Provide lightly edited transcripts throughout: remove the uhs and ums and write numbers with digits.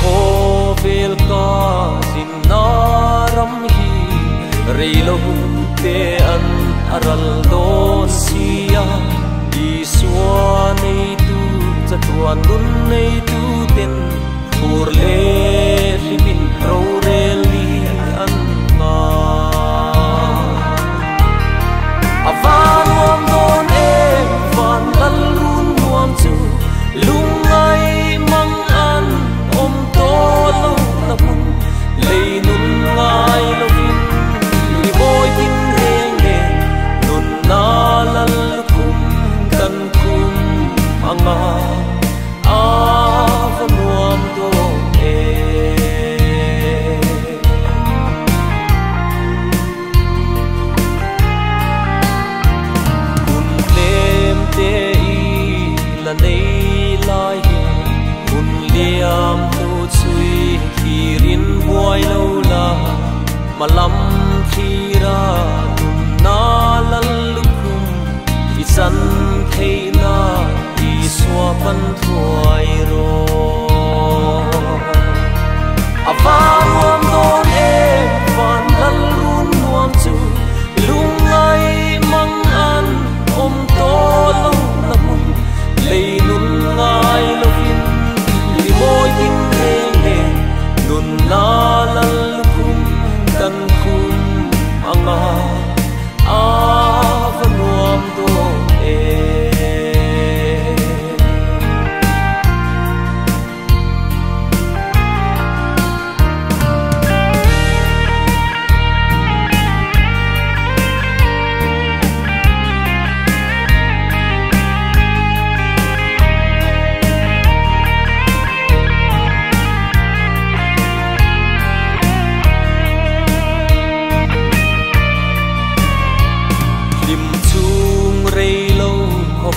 ko vel ka sin naram hi reilo te an aral do sia iswa nei tu chatuan dun nei tu ten pur le limin ro reli an nga avan wam don e van lal run nuam chu lungai mang an om to lo na mun lei nun ngai lo vin li boy tin reng ne nun na lal kum kan kum anga avan wam don e kun lem te i la nei lai kun liam tu chui khirin buai lo la malam khira kun na lal kum i san theina i swa pan thuai ro avan wam don e van lal run nuam chu lungai mang an om to lo na mun lei nun ngai lo vin li boy tin reng ne nun na lal kum kan kum anga avan wam don e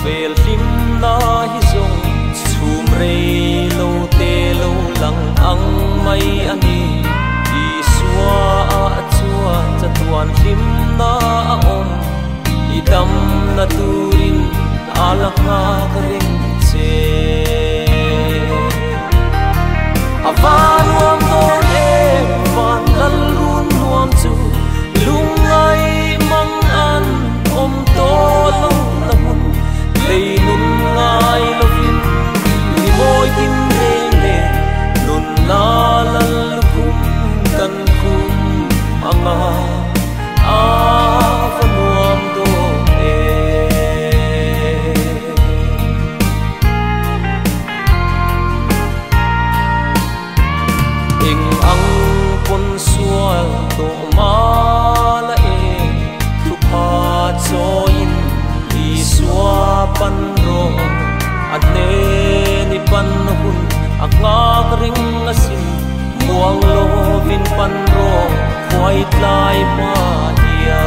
vel lim na hi zong chum rei lo te lo lang ang mai ani i swa a chua chatuan lim na om i dam na turin alaka kring che avan wam don e van lal run nuam chu lungai mang an om to lo na mun lei nun ngai lo vin li boy tin reng ne nun na lal kum kan kum anga avan wam do e ing ang pon sual to ma la e thu pa cho in iswa pan ro at ne ni pan hun akak ring asin muang lo vin pan ro khoi tlai ma dia